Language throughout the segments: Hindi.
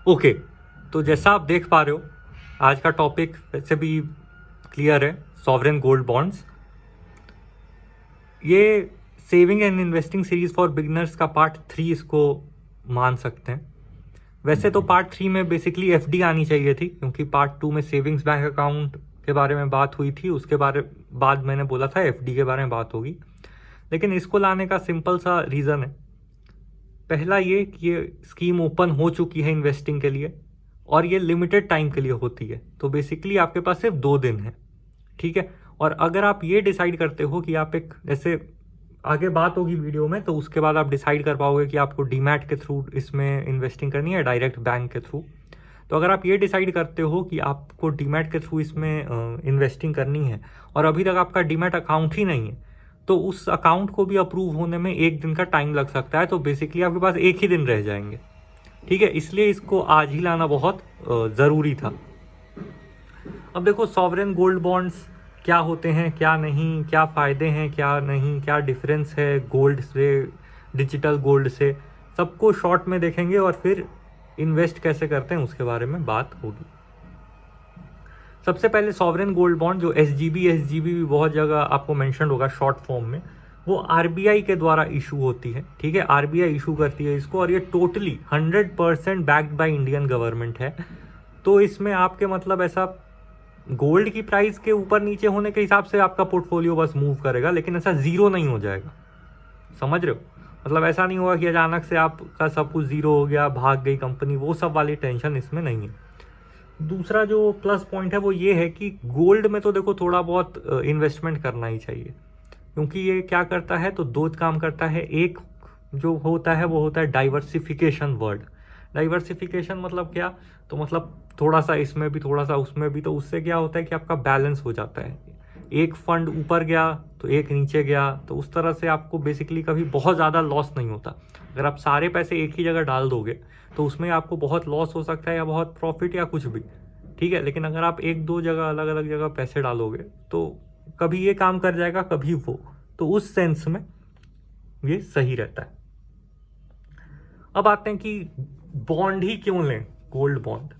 ओके, तो जैसा आप देख पा रहे हो आज का टॉपिक वैसे भी क्लियर है, सॉवरेन गोल्ड बॉन्ड्स। ये saving and investing series for beginners का पार्ट 3 इसको मान सकते हैं। वैसे तो पार्ट 3 में बेसिकली एफडी आनी चाहिए थी, क्योंकि पार्ट 2 में सेविंग्स बैंक अकाउंट के बारे में बात हुई थी, उसके बाद मैंने बोला था एफडी के बारे में बात होगी। लेकिन इसको लाने का सिंपल सा रीज़न है। पहला ये कि ये स्कीम ओपन हो चुकी है इन्वेस्टिंग के लिए और ये लिमिटेड टाइम के लिए होती है, तो बेसिकली आपके पास सिर्फ 2 दिन है, ठीक है। और अगर आप ये डिसाइड करते हो कि आप एक, जैसे आगे बात होगी वीडियो में, तो उसके बाद आप डिसाइड कर पाओगे कि आपको डीमैट के थ्रू इसमें इन्वेस्टिंग करनी है डायरेक्ट बैंक के थ्रू। तो अगर आप ये डिसाइड करते हो कि आपको डीमैट के थ्रू इसमें इन्वेस्टिंग करनी है और अभी तक आपका डीमैट अकाउंट ही नहीं है, तो उस अकाउंट को भी अप्रूव होने में 1 दिन का टाइम लग सकता है। तो बेसिकली आपके पास 1 ही दिन रह जाएंगे, ठीक है। इसलिए इसको आज ही लाना बहुत ज़रूरी था। अब देखो, सॉवरेन गोल्ड बॉन्ड्स क्या होते हैं, क्या नहीं, क्या फ़ायदे हैं, क्या नहीं, क्या डिफरेंस है गोल्ड से, डिजिटल गोल्ड से, सबको शॉर्ट में देखेंगे और फिर इन्वेस्ट कैसे करते हैं उसके बारे में बात होगी। सबसे पहले सॉवरेन गोल्ड बॉन्ड, जो एसजीबी भी बहुत जगह आपको मेंशन होगा शॉर्ट फॉर्म में, वो आरबीआई के द्वारा इशू होती है, ठीक है। आरबीआई इशू करती है इसको और ये totally 100% backed by Indian government है। तो इसमें आपके मतलब ऐसा गोल्ड की प्राइस के ऊपर नीचे होने के हिसाब से आपका पोर्टफोलियो बस मूव करेगा, लेकिन ऐसा जीरो नहीं हो जाएगा, समझ रहे हो। मतलब ऐसा नहीं होगा कि अचानक से आपका सब कुछ जीरो हो गया, भाग गई कंपनी, वो सब वाली टेंशन इसमें नहीं है। दूसरा जो प्लस पॉइंट है वो ये है कि गोल्ड में तो देखो थोड़ा बहुत इन्वेस्टमेंट करना ही चाहिए, क्योंकि ये क्या करता है, तो 2 काम करता है। एक जो होता है वो होता है डाइवर्सिफिकेशन वर्ड। डाइवर्सिफिकेशन मतलब क्या, तो मतलब थोड़ा सा इसमें भी थोड़ा सा उसमें भी, तो उससे क्या होता है कि आपका बैलेंस हो जाता है। एक फंड ऊपर गया तो एक नीचे गया, तो उस तरह से आपको बेसिकली कभी बहुत ज़्यादा लॉस नहीं होता। अगर आप सारे पैसे एक ही जगह डाल दोगे तो उसमें आपको बहुत लॉस हो सकता है या बहुत प्रॉफिट या कुछ भी, ठीक है। लेकिन अगर आप 1-2 जगह अलग अलग जगह पैसे डालोगे तो कभी ये काम कर जाएगा कभी वो, तो उस सेंस में ये सही रहता है। अब आते हैं कि बॉन्ड ही क्यों लें, गोल्ड बॉन्ड।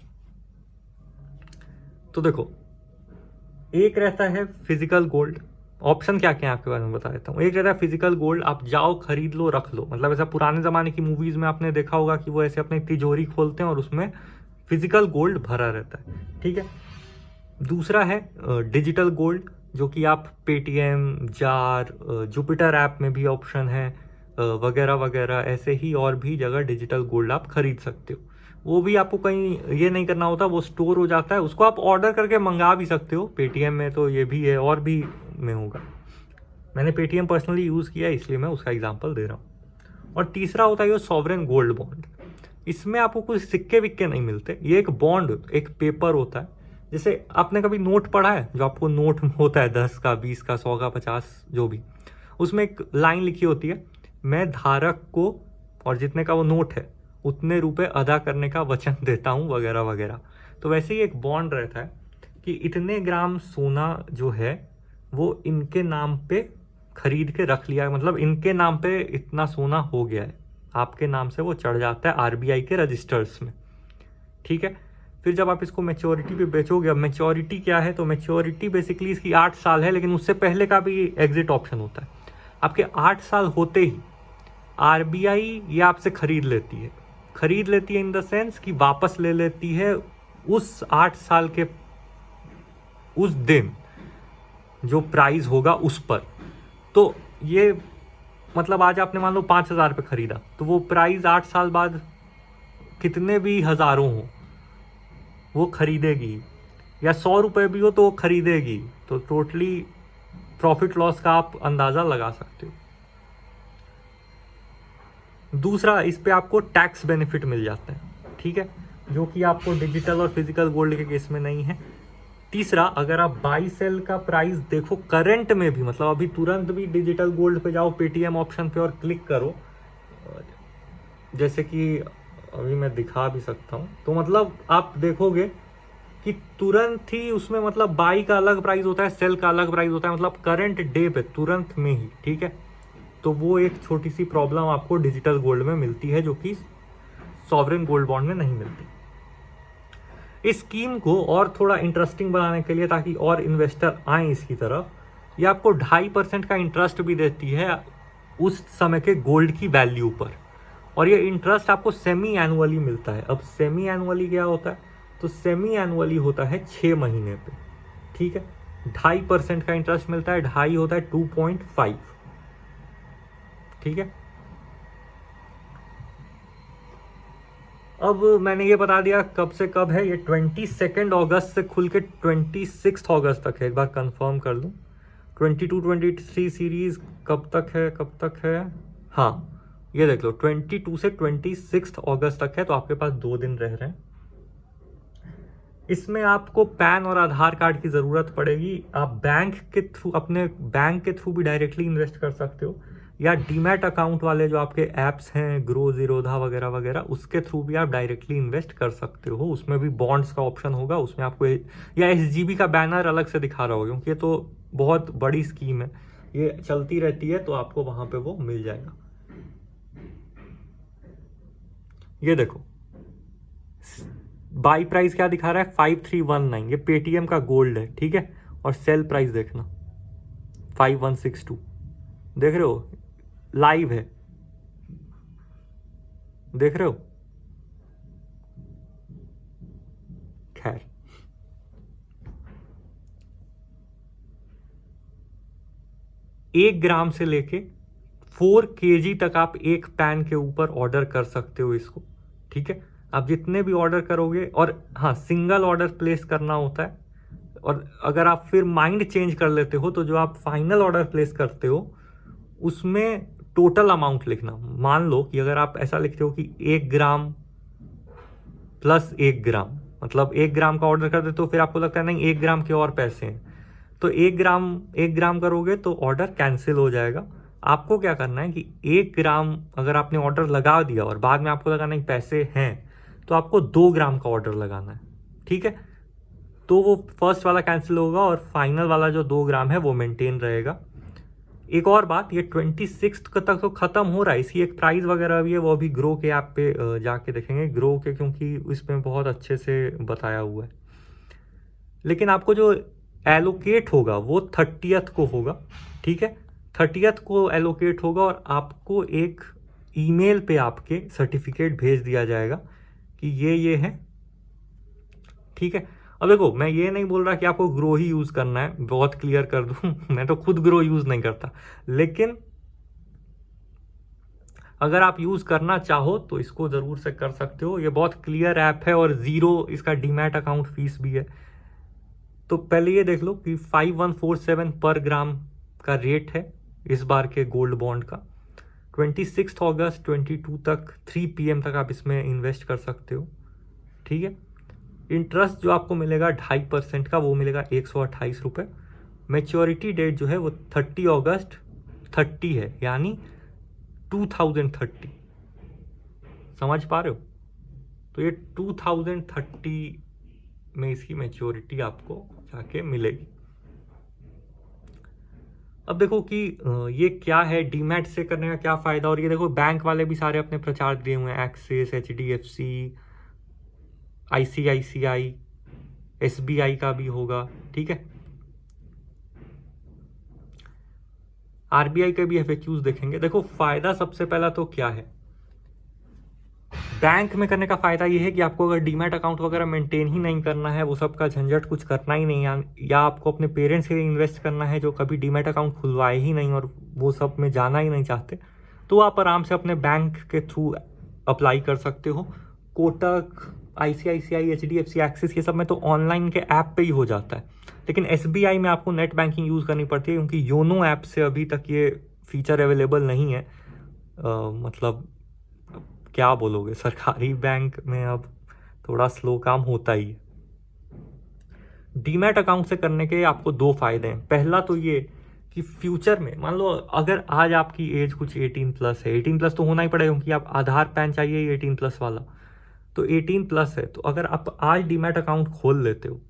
तो देखो, एक रहता है फिजिकल गोल्ड। ऑप्शन क्या क्या है आपके बारे में बता देता हूँ। एक रहता है फिजिकल गोल्ड, आप जाओ खरीद लो रख लो, मतलब ऐसा पुराने ज़माने की मूवीज़ में आपने देखा होगा कि वो ऐसे अपनी तिजोरी खोलते हैं और उसमें फिजिकल गोल्ड भरा रहता है, ठीक है। दूसरा है डिजिटल गोल्ड, जो कि आप पेटीएम, जार, जुपिटर ऐप में भी ऑप्शन है, वगैरह वगैरह, ऐसे ही और भी जगह डिजिटल गोल्ड आप खरीद सकते हो। वो भी आपको कहीं ये नहीं करना होता, वो स्टोर हो जाता है, उसको आप ऑर्डर करके मंगा भी सकते हो। पेटीएम में तो ये भी है और भी में होगा। मैंने पेटीएम पर्सनली यूज़ किया है, इसलिए मैं उसका एग्जांपल दे रहा हूँ। और तीसरा होता है ये सॉवरेन गोल्ड बॉन्ड। इसमें आपको कुछ सिक्के विक्के नहीं मिलते, ये एक बॉन्ड, एक पेपर होता है। जैसे आपने कभी नोट पढ़ा है, जो आपको नोट होता है 10 का, 20 का, 100 का, 50, जो भी, उसमें एक लाइन लिखी होती है, मैं धारक को और जितने का वो नोट है उतने रुपए अदा करने का वचन देता हूँ, वगैरह वगैरह। तो वैसे ही एक बॉन्ड रहता है कि इतने ग्राम सोना जो है वो इनके नाम पे खरीद के रख लिया है, मतलब इनके नाम पे इतना सोना हो गया है, आपके नाम से वो चढ़ जाता है आरबीआई के रजिस्टर्स में, ठीक है। फिर जब आप इसको मैच्योरिटी पे बेचोगे, अब मैच्योरिटी क्या है, तो मैच्योरिटी बेसिकली इसकी 8 साल है, लेकिन उससे पहले का भी एग्जिट ऑप्शन होता है। आपके 8 साल होते ही आरबीआई ये आपसे खरीद लेती है इन द सेंस कि वापस ले लेती है उस 8 साल के उस दिन जो प्राइस होगा उस पर। तो ये मतलब आज आपने मान लो 5,000 पे खरीदा, तो वो प्राइस 8 साल बाद कितने भी हज़ारों हो वो खरीदेगी, या 100 रुपये भी हो तो वो खरीदेगी। तो टोटली प्रॉफिट लॉस का आप अंदाज़ा लगा सकते हो। दूसरा, इस पे आपको टैक्स बेनिफिट मिल जाते हैं, ठीक है, जो कि आपको डिजिटल और फिजिकल गोल्ड के केस में नहीं है। तीसरा, अगर आप बाई सेल का प्राइस देखो करंट में भी, मतलब अभी तुरंत भी डिजिटल गोल्ड पे जाओ, पेटीएम ऑप्शन पे और क्लिक करो, जैसे कि अभी मैं दिखा भी सकता हूँ, तो मतलब आप देखोगे कि तुरंत ही उसमें मतलब बाई का अलग प्राइस होता है, सेल का अलग प्राइस होता है, मतलब करंट डे पे तुरंत में ही, ठीक है। तो वो एक छोटी सी प्रॉब्लम आपको डिजिटल गोल्ड में मिलती है, जो कि सॉवरेन गोल्ड बॉन्ड में नहीं मिलती। इस स्कीम को और थोड़ा इंटरेस्टिंग बनाने के लिए, ताकि और इन्वेस्टर आए इसकी तरफ, ये आपको 2.5% का इंटरेस्ट भी देती है उस समय के गोल्ड की वैल्यू पर, और ये इंटरेस्ट आपको सेमी एनुअली मिलता है। अब सेमी एनुअली क्या होता है? तो सेमी एनुअली होता है 6 महीने पे, ठीक है। 2.5% का इंटरेस्ट मिलता है, 2.5 होता है 2.5, ठीक है। अब मैंने ये बता दिया कब से कब है, ये 22 अगस्त से खुल के 26 अगस्त तक है। एक बार कंफर्म कर लूँ, 22-23 सीरीज कब तक है? हाँ, ये देख लो, 22 से 26 अगस्त तक है, तो आपके पास 2 दिन रह रहे हैं। इसमें आपको पैन और आधार कार्ड की ज़रूरत पड़ेगी। आप बैंक के थ्रू, अपने बैंक के थ्रू भी डायरेक्टली इन्वेस्ट कर सकते हो, या डीमैट अकाउंट वाले जो आपके ऐप्स हैं, ग्रो, जीरोधा वगैरह वगैरह, उसके थ्रू भी आप डायरेक्टली इन्वेस्ट कर सकते हो। उसमें भी बॉन्ड्स का ऑप्शन होगा, उसमें आपको या SGB का बैनर अलग से दिखा रहा होगा, क्योंकि ये तो बहुत बड़ी स्कीम है, ये चलती रहती है, तो आपको वहाँ पे वो मिल जाएगा। ये देखो, बाई प्राइस क्या दिखा रहा है? 5319, ये पेटीएम का गोल्ड है, ठीक है। और सेल प्राइस देखना 5162, देख रहे हो? लाइव है, देख रहे हो? खैर, एक ग्राम से लेके 4 kg तक आप एक पैन के ऊपर ऑर्डर कर सकते हो इसको, ठीक है। आप जितने भी ऑर्डर करोगे, और हाँ, सिंगल ऑर्डर प्लेस करना होता है, और अगर आप फिर माइंड चेंज कर लेते हो, तो जो आप फाइनल ऑर्डर प्लेस करते हो उसमें टोटल अमाउंट लिखना। मान लो कि अगर आप ऐसा लिखते हो कि 1 ग्राम प्लस 1 ग्राम, मतलब 1 ग्राम का ऑर्डर कर देते हो, फिर आपको लगता है नहीं 1 ग्राम के और पैसे हैं, तो 1 ग्राम करोगे तो ऑर्डर कैंसिल हो जाएगा। आपको क्या करना है कि 1 ग्राम अगर आपने ऑर्डर लगा दिया और बाद में आपको लगा नहीं पैसे हैं, तो आपको 2 ग्राम का ऑर्डर लगाना है, ठीक है। तो वो फर्स्ट वाला कैंसिल होगा और फाइनल वाला जो 2 ग्राम है वो मेंटेन रहेगा। एक और बात, ये 26 तक तो ख़त्म हो रहा है, इसकी एक प्राइस वगैरह भी है, वो अभी ग्रो के ऐप पे जाके देखेंगे, ग्रो के, क्योंकि इसमें बहुत अच्छे से बताया हुआ है। लेकिन आपको जो एलोकेट होगा वो 30th को होगा, ठीक है। 30th को एलोकेट होगा, और आपको एक ईमेल पे आपके सर्टिफिकेट भेज दिया जाएगा कि ये है, ठीक है। अब देखो, मैं ये नहीं बोल रहा कि आपको ग्रो ही यूज़ करना है, बहुत क्लियर कर दूं मैं तो खुद ग्रो यूज़ नहीं करता, लेकिन अगर आप यूज़ करना चाहो तो इसको ज़रूर से कर सकते हो। ये बहुत क्लियर ऐप है, और 0 इसका डीमैट अकाउंट फीस भी है। तो पहले ये देख लो कि 5147 पर ग्राम का रेट है इस बार के गोल्ड बॉन्ड का। 26 अगस्त 22 तक 3 PM तक आप इसमें इन्वेस्ट कर सकते हो, ठीक है। इंटरेस्ट जो आपको मिलेगा 2.5% का, वो मिलेगा 128 रुपये। मैच्योरिटी डेट जो है वो 30 अगस्त 30 है, यानी 2030, समझ पा रहे हो? तो ये 2030 में इसकी मैच्योरिटी आपको जाके मिलेगी। अब देखो कि ये क्या है, डीमैट से करने का क्या फ़ायदा। और ये देखो, बैंक वाले भी सारे अपने प्रचार दिए हुए हैं, एक्सिस, HDFC, ICICI, SBI का भी होगा, ठीक है। RBI के भी FAQs देखेंगे। देखो, फ़ायदा सबसे पहला तो क्या है, बैंक में करने का फ़ायदा ये है कि आपको अगर डीमैट अकाउंट वगैरह मेंटेन ही नहीं करना है, वो सब का झंझट कुछ करना ही नहीं, या आपको अपने पेरेंट्स के लिए इन्वेस्ट करना है जो कभी डीमैट अकाउंट खुलवाए ही नहीं और वो सब में जाना ही नहीं चाहते, तो आप आराम से अपने बैंक के थ्रू अप्लाई कर सकते हो। कोटक, ICICI, HDFC, एक्सिस, ये सब में तो ऑनलाइन के ऐप पे ही हो जाता है, लेकिन SBI में आपको नेट बैंकिंग यूज़ करनी पड़ती है, क्योंकि योनो ऐप से अभी तक ये फीचर अवेलेबल नहीं है। मतलब क्या बोलोगे, सरकारी बैंक में अब थोड़ा स्लो काम होता ही है। डीमैट अकाउंट से करने के आपको 2 फायदे हैं। पहला तो ये कि फ्यूचर में मान लो अगर आज आपकी एज कुछ 18+ है, 18+ तो होना ही पड़ेगा, क्योंकि आप आधार पैन चाहिए 18+ वाला, तो 18+ है, तो अगर आप आज डीमैट अकाउंट खोल लेते हो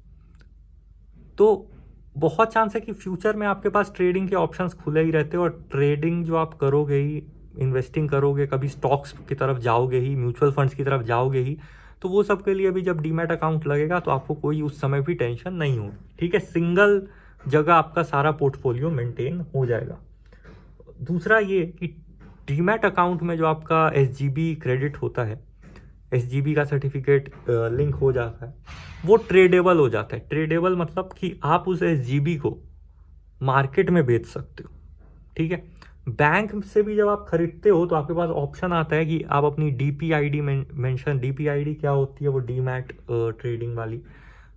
तो बहुत चांस है कि फ्यूचर में आपके पास ट्रेडिंग के ऑप्शंस खुले ही रहते हो, और ट्रेडिंग जो आप करोगे ही, इन्वेस्टिंग करोगे, कभी स्टॉक्स की तरफ जाओगे ही, म्यूचुअल फंड्स की तरफ जाओगे ही, तो वो सब के लिए भी जब डीमैट अकाउंट लगेगा तो आपको कोई उस समय भी टेंशन नहीं होगी, ठीक है। सिंगल जगह आपका सारा पोर्टफोलियो मेंटेन हो जाएगा। दूसरा ये कि डीमैट अकाउंट में जो आपका SGB क्रेडिट होता है, SGB का सर्टिफिकेट लिंक हो जाता है, वो ट्रेडेबल हो जाता है। ट्रेडेबल मतलब कि आप उस SGB को मार्केट में बेच सकते हो, ठीक है। बैंक से भी जब आप खरीदते हो तो आपके पास ऑप्शन आता है कि आप अपनी DPID मेंशन, DPID क्या होती है, वो डीमैट ट्रेडिंग वाली,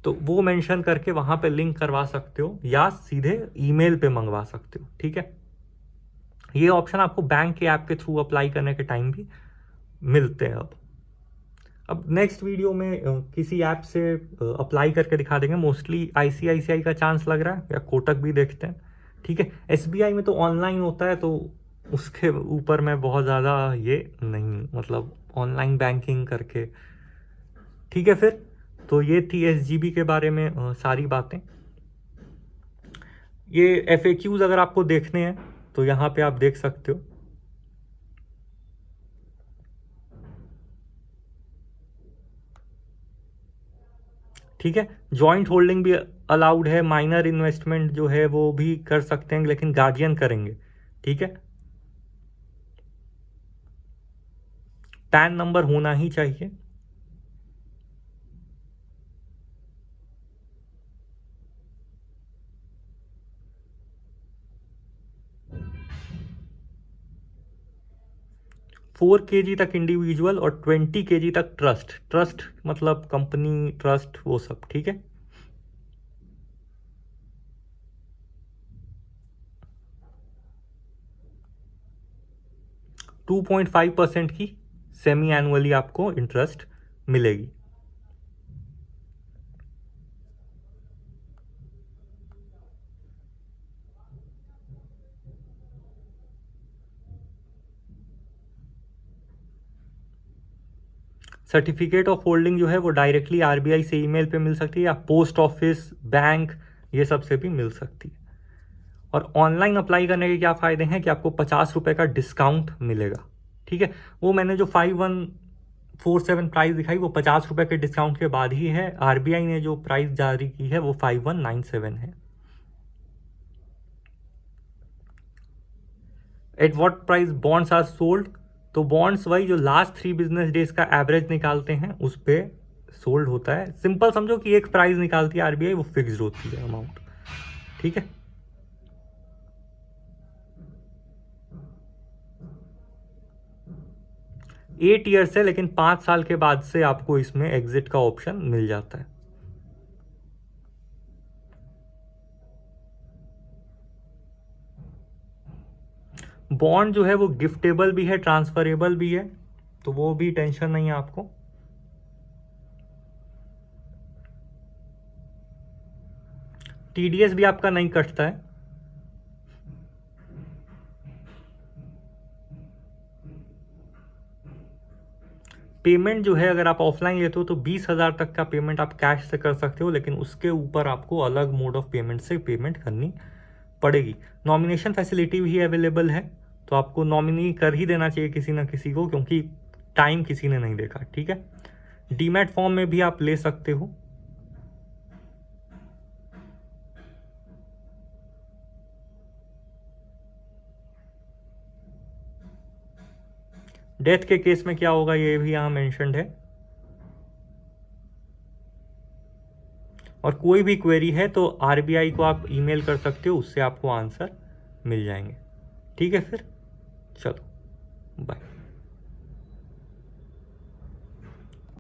तो वो मेंशन करके वहां पे लिंक करवा सकते हो या सीधे ईमेल पे मंगवा सकते हो, ठीक है। ये ऑप्शन आपको बैंक के ऐप के थ्रू अप्लाई करने के टाइम भी मिलते हैं। अब नेक्स्ट वीडियो में किसी ऐप से अप्लाई करके दिखा देंगे। मोस्टली ICICI का चांस लग रहा है, या कोटक भी देखते हैं, ठीक है। SBI में तो ऑनलाइन होता है, तो उसके ऊपर मैं बहुत ज़्यादा ये नहीं, मतलब ऑनलाइन बैंकिंग करके, ठीक है। फिर तो ये थी SGB के बारे में सारी बातें। ये FAQs अगर आपको देखने हैं तो यहाँ पे आप देख सकते हो, ठीक है। जॉइंट होल्डिंग भी अलाउड है, माइनर इन्वेस्टमेंट जो है वो भी कर सकते हैं, लेकिन गार्जियन करेंगे, ठीक है। पैन नंबर होना ही चाहिए। फोर kg तक इंडिविजुअल और 20 kg तक ट्रस्ट। ट्रस्ट मतलब कंपनी ट्रस्ट, वो सब, ठीक है। टू 2.5% की सेमी एनुअली आपको इंटरेस्ट मिलेगी। सर्टिफिकेट ऑफ होल्डिंग जो है वो डायरेक्टली RBI से ईमेल पे मिल सकती है, या पोस्ट ऑफिस, बैंक, ये सब से भी मिल सकती है। और ऑनलाइन अप्लाई करने के क्या फ़ायदे हैं कि आपको 50 रुपये का डिस्काउंट मिलेगा, ठीक है। वो मैंने जो 5147 प्राइस दिखाई वो 50 रुपये के डिस्काउंट के बाद ही है। RBI ने जो प्राइस जारी की है वो 5197 है। At what price bonds are sold, तो बॉन्ड्स वही जो लास्ट 3 बिजनेस डेज का एवरेज निकालते हैं उस पर सोल्ड होता है। सिंपल समझो कि एक प्राइस निकालती है RBI, वो फिक्स्ड होती है अमाउंट, ठीक है। एट ईयर्स है, लेकिन 5 साल के बाद से आपको इसमें एग्जिट का ऑप्शन मिल जाता है। बॉन्ड जो है वो गिफ्टेबल भी है, ट्रांसफरेबल भी है, तो वो भी टेंशन नहीं है आपको। TDS भी आपका नहीं कटता है। पेमेंट जो है अगर आप ऑफलाइन लेते हो तो 20,000 तक का पेमेंट आप कैश से कर सकते हो, लेकिन उसके ऊपर आपको अलग मोड ऑफ पेमेंट से पेमेंट करनी पड़ेगी। नॉमिनेशन फैसिलिटी भी अवेलेबल है, तो आपको नॉमिनी कर ही देना चाहिए किसी ना किसी को, क्योंकि टाइम किसी ने नहीं देखा, ठीक है। डीमैट फॉर्म में भी आप ले सकते हो। डेथ के केस में क्या होगा ये भी यहाँ मेंशन्ड है। और कोई भी क्वेरी है तो RBI को आप ईमेल कर सकते हो, उससे आपको आंसर मिल जाएंगे, ठीक है। फिर चलो बाय।